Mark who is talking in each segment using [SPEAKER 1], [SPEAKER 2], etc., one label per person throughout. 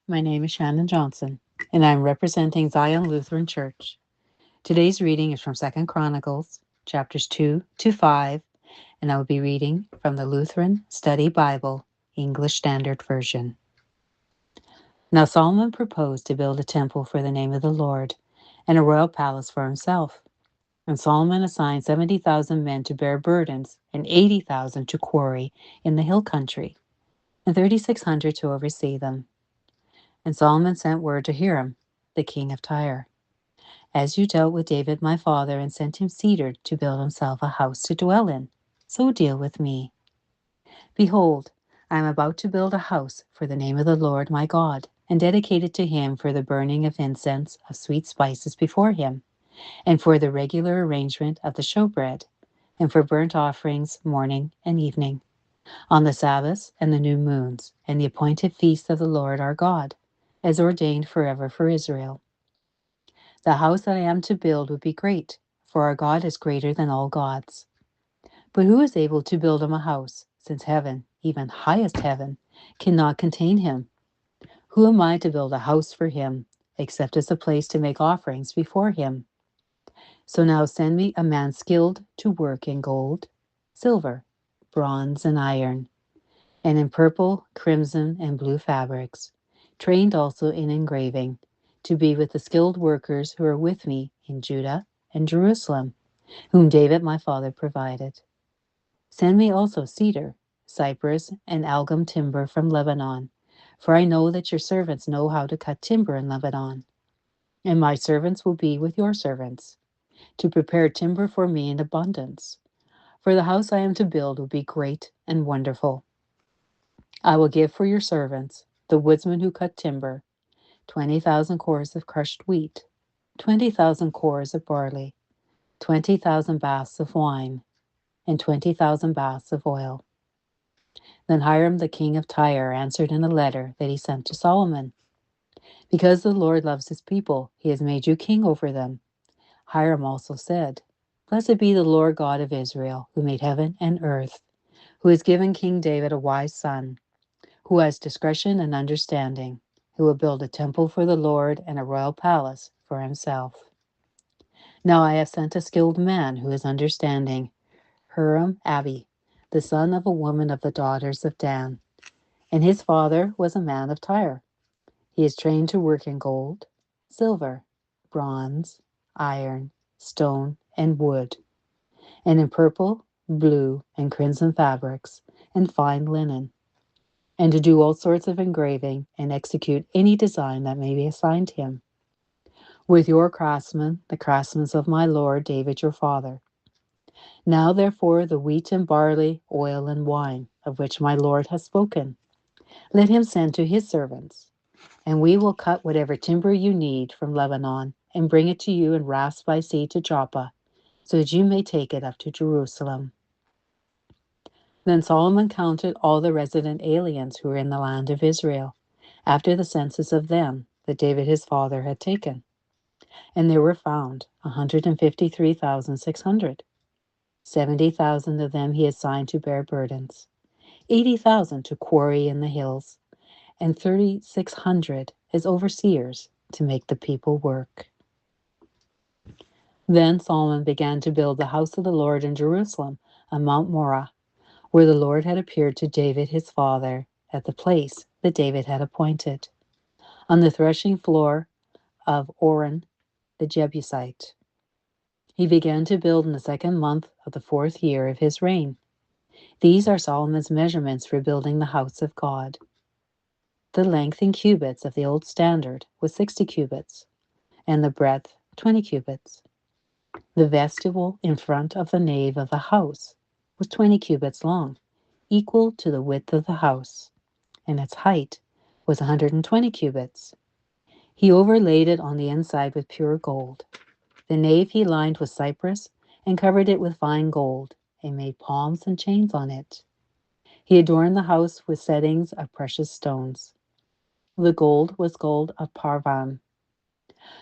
[SPEAKER 1] My name is Shannon Johnson, and I'm representing Zion Lutheran Church. Today's reading is from 2 Chronicles, chapters 2 to 5, and I will be reading from the Lutheran Study Bible, English Standard Version. Now Solomon proposed to build a temple for the name of the Lord and a royal palace for himself. And Solomon assigned 70,000 men to bear burdens and 80,000 to quarry in the hill country, and 3,600 to oversee them. And Solomon sent word to Hiram, the king of Tyre, as you dealt with David my father and sent him cedar to build himself a house to dwell in, so deal with me. Behold, I am about to build a house for the name of the Lord my God, and dedicate it to him for the burning of incense of sweet spices before him, and for the regular arrangement of the showbread, and for burnt offerings morning and evening, on the Sabbaths and the new moons, and the appointed feasts of the Lord our God, as ordained forever for Israel. The house that I am to build would be great, for our God is greater than all gods. But who is able to build him a house, since heaven, even highest heaven, cannot contain him? Who am I to build a house for him, except as a place to make offerings before him? So now send me a man skilled to work in gold, silver, bronze, and iron, and in purple, crimson, and blue fabrics, trained also in engraving, to be with the skilled workers who are with me in Judah and Jerusalem, whom David my father provided. Send me also cedar, cypress, and algum timber from Lebanon, for I know that your servants know how to cut timber in Lebanon. And my servants will be with your servants, to prepare timber for me in abundance. For the house I am to build will be great and wonderful. I will give for your servants, the woodsmen who cut timber, 20,000 cores of crushed wheat, 20,000 cores of barley, 20,000 baths of wine, and 20,000 baths of oil. Then Hiram the king of Tyre answered in a letter that he sent to Solomon, because the Lord loves his people, he has made you king over them. Hiram also said, Blessed be the Lord God of Israel, who made heaven and earth, who has given King David a wise son, who has discretion and understanding, who will build a temple for the Lord and a royal palace for himself. Now I have sent a skilled man who is understanding, Huram Abi, the son of a woman of the daughters of Dan, and his father was a man of Tyre. He is trained to work in gold, silver, bronze, iron, stone, and wood, and in purple, blue, and crimson fabrics, and fine linen, and to do all sorts of engraving and execute any design that may be assigned him, with your craftsmen, the craftsmen of my lord David your father. Now therefore the wheat and barley, oil and wine, of which my lord has spoken, let him send to his servants, and we will cut whatever timber you need from Lebanon, and bring it to you in rafts by sea to Joppa, so that you may take it up to Jerusalem. Then Solomon counted all the resident aliens who were in the land of Israel, after the census of them that David his father had taken. And there were found 153,600. 70,000 of them he assigned to bear burdens, 80,000 to quarry in the hills, and 3,600 as overseers to make the people work. Then Solomon began to build the house of the Lord in Jerusalem on Mount Moriah, where the Lord had appeared to David his father at the place that David had appointed, on the threshing floor of Ornan the Jebusite. He began to build in the 2nd month of the 4th year of his reign. These are Solomon's measurements for building the house of God. The length in cubits of the old standard was 60 cubits, and the breadth 20 cubits. The vestibule in front of the nave of the house was 20 cubits long, equal to the width of the house, and its height was 120 cubits. He overlaid it on the inside with pure gold. The nave he lined with cypress and covered it with fine gold, and made palms and chains on it. He adorned the house with settings of precious stones. The gold was gold of Parvan.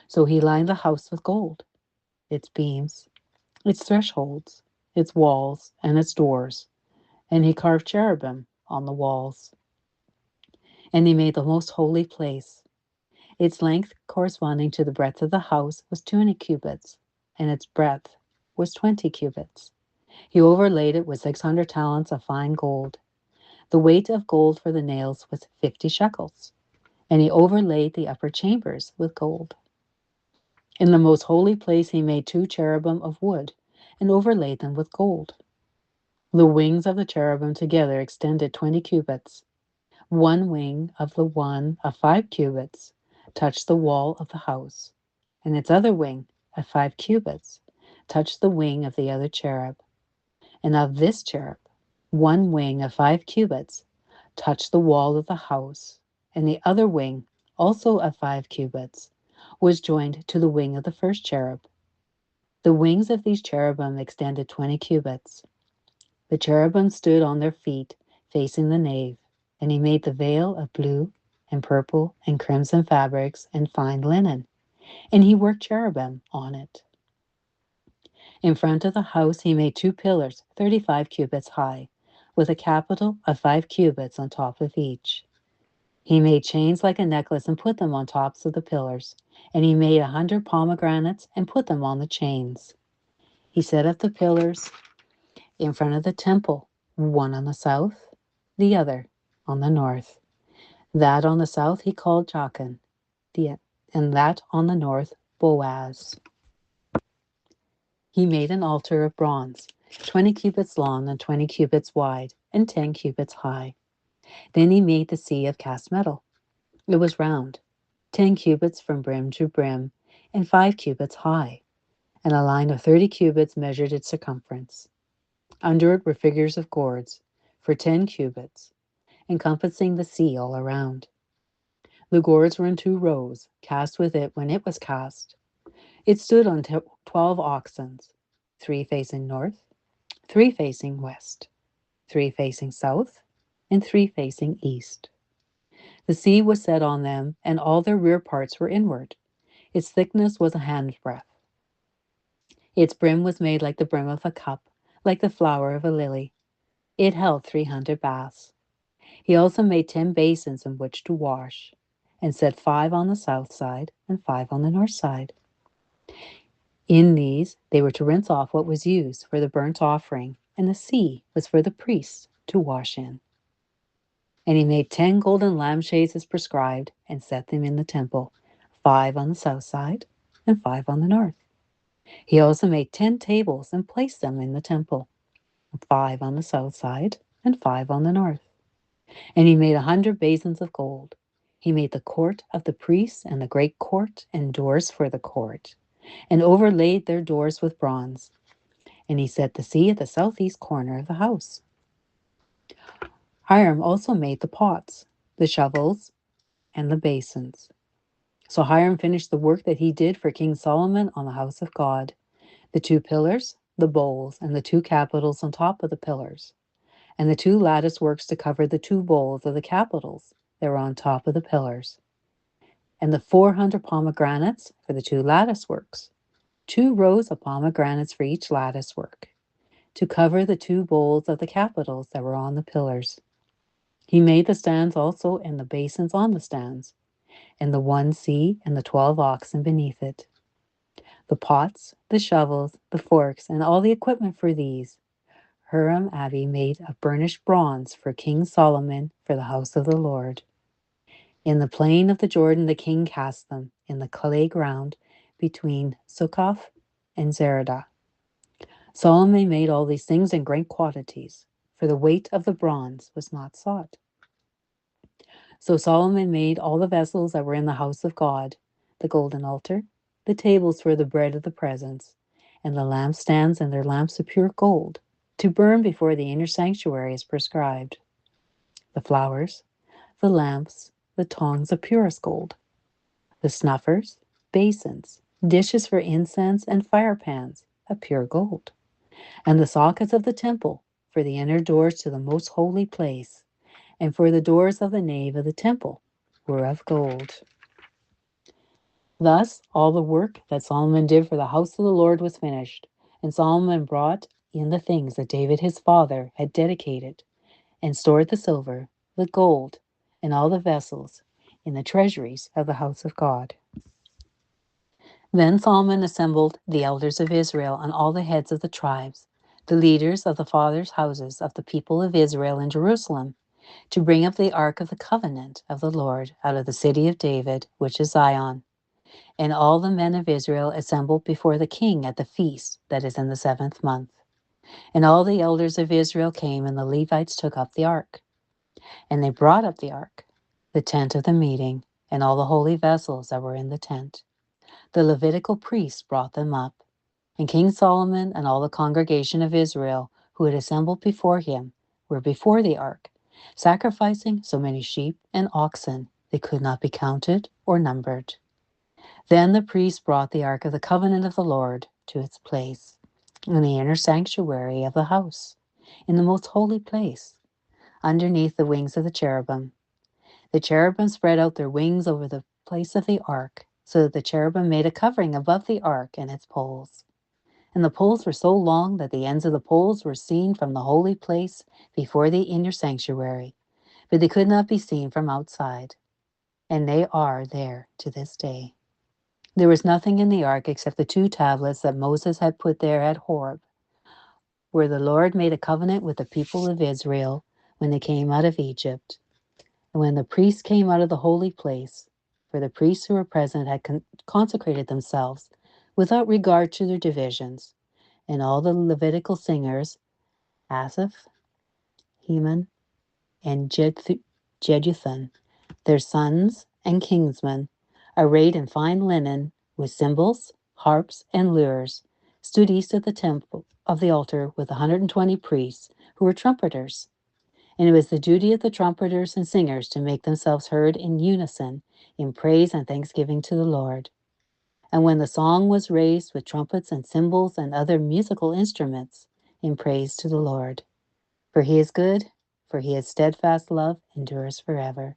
[SPEAKER 1] So he lined the house with gold, its beams, its thresholds, its walls, and its doors, and he carved cherubim on the walls. And he made the most holy place. Its length, corresponding to the breadth of the house, was 20 cubits, and its breadth was 20 cubits. He overlaid it with 600 talents of fine gold. The weight of gold for the nails was 50 shekels, and he overlaid the upper chambers with gold. In the most holy place he made 2 cherubim of wood, and overlaid them with gold. The wings of the cherubim together extended 20 cubits. One wing of the one of 5 cubits touched the wall of the house, and its other wing of 5 cubits touched the wing of the other cherub. And of this cherub, one wing of 5 cubits touched the wall of the house, and the other wing, also of 5 cubits, was joined to the wing of the first cherub. The wings of these cherubim extended 20 cubits. The cherubim stood on their feet, facing the nave, and he made the veil of blue and purple and crimson fabrics and fine linen, and he worked cherubim on it. In front of the house he made 2 pillars, 35 cubits high, with a capital of 5 cubits on top of each. He made chains like a necklace and put them on tops of the pillars, and he made 100 pomegranates and put them on the chains. He set up the pillars in front of the temple, one on the south, the other on the north. That on the south he called Jachin, and that on the north Boaz. He made an altar of bronze, 20 cubits long and 20 cubits wide, and 10 cubits high. Then he made the sea of cast metal. It was round, 10 cubits from brim to brim, and 5 cubits high, and a line of 30 cubits measured its circumference. Under it were figures of gourds, for 10 cubits, encompassing the sea all around. The gourds were in 2 rows, cast with it when it was cast. It stood on 12 oxen, 3 facing north, 3 facing west, 3 facing south, and 3 facing east. The sea was set on them, and all their rear parts were inward. Its thickness was a handbreadth. Its brim was made like the brim of a cup, like the flower of a lily. It held 300 baths. He also made 10 basins in which to wash, and set 5 on the south side and 5 on the north side. In these they were to rinse off what was used for the burnt offering, and the sea was for the priests to wash in. And he made 10 golden lampshades as prescribed, and set them in the temple, 5 on the south side and 5 on the north. He also made 10 tables and placed them in the temple, 5 on the south side and 5 on the north. And he made 100 basins of gold. He made the court of the priests and the great court and doors for the court, and overlaid their doors with bronze. And he set the sea at the southeast corner of the house. Hiram also made the pots, the shovels, and the basins. So Hiram finished the work that he did for King Solomon on the house of God, the 2 pillars, the bowls, and the 2 capitals on top of the pillars, and the 2 lattice works to cover the 2 bowls of the capitals that were on top of the pillars, and the 400 pomegranates for the 2 lattice works, 2 rows of pomegranates for each lattice work, to cover the 2 bowls of the capitals that were on the pillars. He made the stands also, and the basins on the stands, and the 1 sea and the 12 oxen beneath it. The pots, the shovels, the forks, and all the equipment for these, Hiram Abi made of burnished bronze for King Solomon for the house of the Lord. In the plain of the Jordan the king cast them, in the clay ground between Succoth and Zeradah. Solomon made all these things in great quantities, for the weight of the bronze was not sought. So Solomon made all the vessels that were in the house of God, the golden altar, the tables for the bread of the presence, and the lampstands and their lamps of pure gold, to burn before the inner sanctuary as prescribed. The flowers, the lamps, the tongs of purest gold, the snuffers, basins, dishes for incense, and fire pans of pure gold, and the sockets of the temple for the inner doors to the most holy place, and for the doors of the nave of the temple were of gold. Thus all the work that Solomon did for the house of the Lord was finished, and Solomon brought in the things that David his father had dedicated, and stored the silver, the gold, and all the vessels in the treasuries of the house of God. Then Solomon assembled the elders of Israel and all the heads of the tribes, the leaders of the fathers' houses of the people of Israel in Jerusalem, to bring up the ark of the covenant of the Lord out of the city of David, which is Zion. And all the men of Israel assembled before the king at the feast that is in the 7th month. And all the elders of Israel came, and the Levites took up the ark. And they brought up the ark, the tent of the meeting, and all the holy vessels that were in the tent. The Levitical priests brought them up. And King Solomon and all the congregation of Israel who had assembled before him were before the ark, sacrificing so many sheep and oxen they could not be counted or numbered. Then the priests brought the ark of the covenant of the Lord to its place in the inner sanctuary of the house, in the most holy place, underneath the wings of the cherubim. The cherubim spread out their wings over the place of the ark, so that the cherubim made a covering above the ark and its poles. And the poles were so long that the ends of the poles were seen from the holy place before the inner sanctuary, but they could not be seen from outside. And they are there to this day. There was nothing in the ark except the 2 tablets that Moses had put there at Horeb, where the Lord made a covenant with the people of Israel when they came out of Egypt. And when the priests came out of the holy place, for the priests who were present had consecrated themselves without regard to their divisions, and all the Levitical singers, Asaph, Heman, and Jeduthun, their sons and kinsmen, arrayed in fine linen, with cymbals, harps, and lyres, stood east of the temple of the altar with 120 priests who were trumpeters. And it was the duty of the trumpeters and singers to make themselves heard in unison in praise and thanksgiving to the Lord. And when the song was raised with trumpets and cymbals and other musical instruments, in praise to the Lord. For he is good, for his steadfast love endures forever.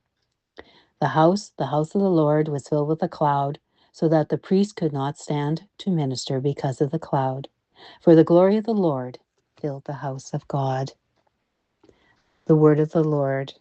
[SPEAKER 1] The house of the Lord was filled with a cloud, so that the priest could not stand to minister because of the cloud. For the glory of the Lord filled the house of God. The word of the Lord.